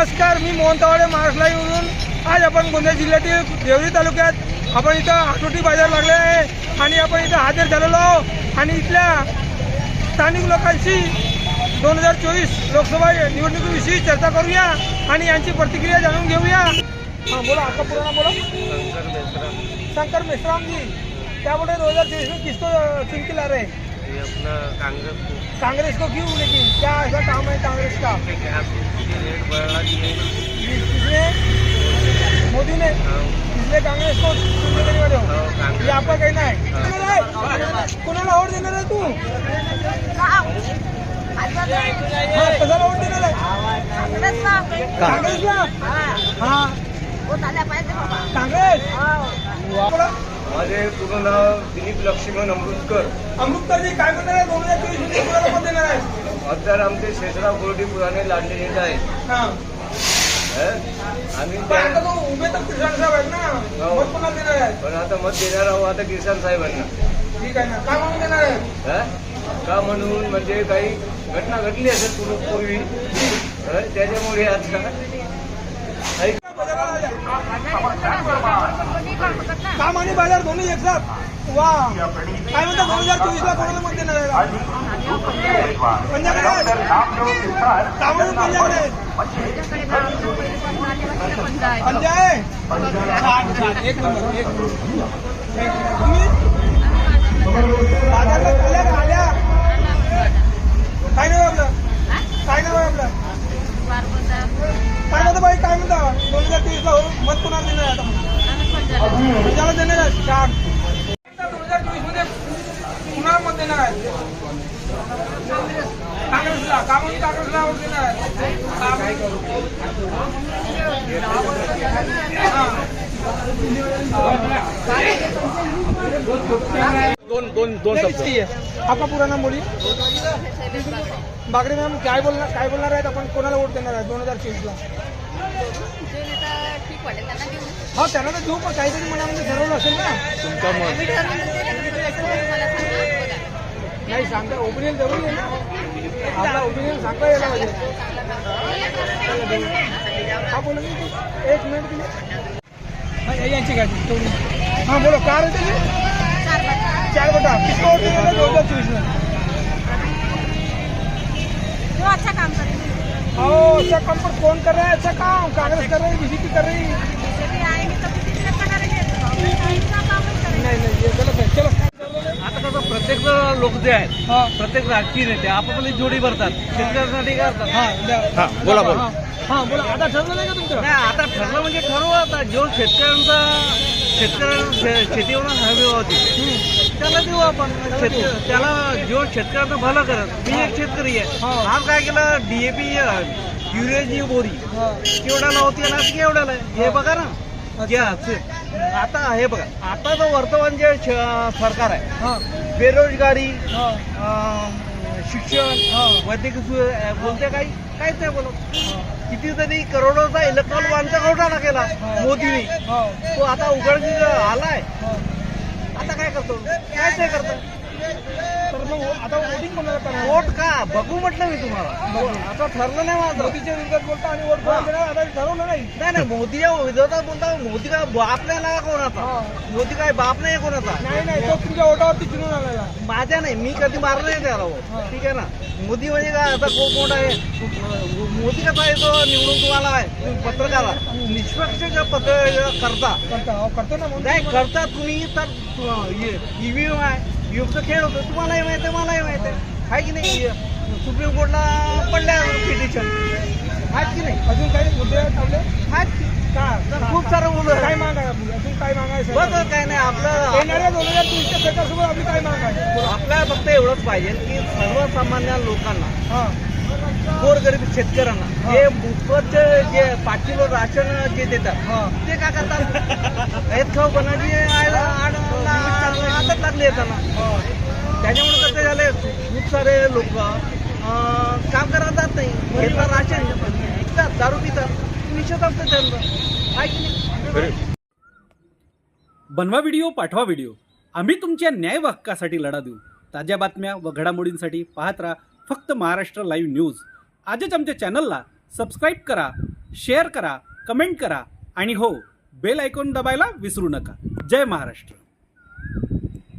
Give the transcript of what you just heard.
नमस्कार, मी मोहन तावडे, महाराष्ट्र लाईव्हवरून. आज आपण गोंदिया जिल्ह्यातील देवरी तालुक्यात आपण इथं आठवडी बाजार लागले आहे आणि आपण इथं हजर झालेलो आहोत आणि इथल्या स्थानिक लोकांशी 2024 लोकसभा निवडणुकीविषयी चर्चा करूया आणि यांची प्रतिक्रिया जाणून घेऊया. हाँ बोला, आपका पूरा नाम बोलो. शंकर मेश्राम जी. क्या बोल रहे 2024 में किसको चुन के ला रहे हैं? ये अपना कांग्रेस को क्यों, लेकिन क्या ऐसा काम है कांग्रेस का? रेट बढ़ा दिए किसने? मोदी ने. इसलिए कांग्रेस को चुनने देने वाले हो, ये आपका कहना है. कोणाला वोट देणार आहे तू? कशाला वोट देणार आहे? काँग्रेसला. हा काँग्रेस. माझे पूर्ण नाव दिलीप लक्ष्मण अमृतकर. अमृतकरजी काय म्हणणार आहे 2024 कोणाला मत देणार आहे? मतदार आमचे शेषराव कोरडी पुराणे लाडले नेते आहेत. हा आम्ही पण आता तो उभे तर किसान साहेब आहेत ना, मत कोणाला देणार आहे? पण आता मत देणार आहोत आता किसान साहेबांना. ठीक आहे ना, काय म्हणून देणार आहे? का म्हणून म्हणजे काही घटना घडली असेल पूर्वी, त्याच्यामुळे आता काम आणि बाजार दोन्ही एक साथ. वा, काय म्हणतात 2024 ला कोणाला मत देणार आहे? पंजाबकडे काम म्हणून पंजाबकडे पंजाब. छान छान, एक नंबर, एक नंबर. तुम्ही बाजारला आल्या का? आल्या. काय नाव आहे आपलं? काय नाव आहे आपलं? काय म्हणता बाई, काय म्हणता 2023 ला मत कोणाला देणार आहे? आता पंजाबला देणार आहे. छान. 2024 मध्ये कुणाला मत देणार आहे? काँग्रेसला. का म्हणून काँग्रेसला वोट देणार आहे? दोन आपका पूरा नाम बोलिए. बागड़े मैम, काय बोलणार आहेत आपण? कोणाला वोट देणार आहे 2024 ला? हा, त्यांना तर देऊ, पण काहीतरी मनामध्ये ठरवलं असेल ना. नाही सांगता, ओपिनियन जरूर आहे ना. आपला ओपिनियन सांगता यायला पाहिजे. हा बोला, एक मिनिट दिली यांची गाडी थोडी. हाँ बोलो, कार है 4 बटा. किसको वोट देना है 2024 में? जो अच्छा काम करेंगे. अच्छा काम पर कौन कर रहा है अच्छा काम? कांग्रेस कर रही, बीजेपी कर रही. बीजेपी आएंगे तो बीजेपी का करेंगे, इनका काम नहीं करेंगे. नहीं, ये गलत है. चलो आता कसं प्रत्येक लोक जे आहेत, हाँ प्रत्येक राजकीय नेते आपापली जोडी भरतात, शेतकऱ्यांसाठी करतात. हाँ बोला. हाँ बोला, आता ठरलं नाही का तुमचं? नाही, आता ठरलं म्हणजे ठरवू. आता जो शेतकऱ्यांना शेतीवर हमी होती त्याला देऊ आपण. त्याला जो शेतकऱ्यांना भलं करत. मी एक शेतकरी आहे. आज काय केलं, DAP युरियाची बोरी केवढ्याला होती आणि आज केवढ्याला आहे हे बघा ना. आता हे बघा, आता जो वर्तमान जे सरकार आहे, बेरोजगारी, शिक्षण, वैद्यकीय बोलते काहीच नाही बोलत. कितीतरी करोडोचा इलेक्ट्रॉनिक वाहनचा घोटाळा केला मोदीने. तो आता उघडकीस आलाय. आता काय करतो? कायच नाही करतो. तर मग आता वोटिंग कोणाला करणार? वोट का बघू म्हटलं मी तुम्हाला. आता ठरलं नाही माझं. मोदीच्या विरोधात बोलता आणि वोट कोणाला देणार आता ठरवलं नाही. नाही, मोदीच्या विरोधात बोलता. मोदी काय बाप नाही कोणाचा? मोदी काय बाप नाही कोणाचा? नाही, तो तुमच्या वोटावरती चिरून आलेला. माझ्या नाही, मी कधी मारलं नाही त्याला. ठीक आहे ना. मोदी म्हणजे काय आता खूप मोठा आहे. मोदी कसा आहे, तो निवडून तुम्हाला आहे पत्रकारा निष्पक्ष करतो ना म्हणून. नाही करता तुम्ही तर EVM आहे, युक्त खेळ होतो. तुम्हालाही माहिती आहे, मलाही माहिती आहे की नाही. सुप्रीम कोर्टला पडल्या पिटिशन आहेत की नाही. अजून काही मुद्दे आहेत की का? खूप सारं मुलं काय माग आहे आपली? अजून काय मागायचं? बघ काय नाही आपलं. येणाऱ्या 2023च्या सरकारसोबत आपली काय माग आहे? आपल्याला फक्त एवढंच पाहिजे की सर्वसामान्य लोकांना, गोरगरीब शेतकऱ्यांना जे मोफत जे 5 किलो राशन जे देतात ते काय करतात? हेच खाऊ बनाची आदत लागली आहे त्यांना. त्याच्यामुळे कसं झाले, खूप सारे लोक काम करायला जात नाही. घेतात राशन, पितात, दारू पितात. निश्चित असतं त्यांचं, आहे की नाही. बनवा व्हिडिओ, पाठवा व्हिडिओ. आम्ही तुमच्या न्याय हक्कासाठी लढा देऊ. ताज्या बातम्या व घडामोडींसाठी पाहत राहा फक्त महाराष्ट्र लाईव्ह न्यूज. आजच आमच्या चॅनलला सबस्क्राईब करा शेअर करा, कमेंट करा आणि हो, बेल आयकॉन दबायला विसरू नका. जय महाराष्ट्र.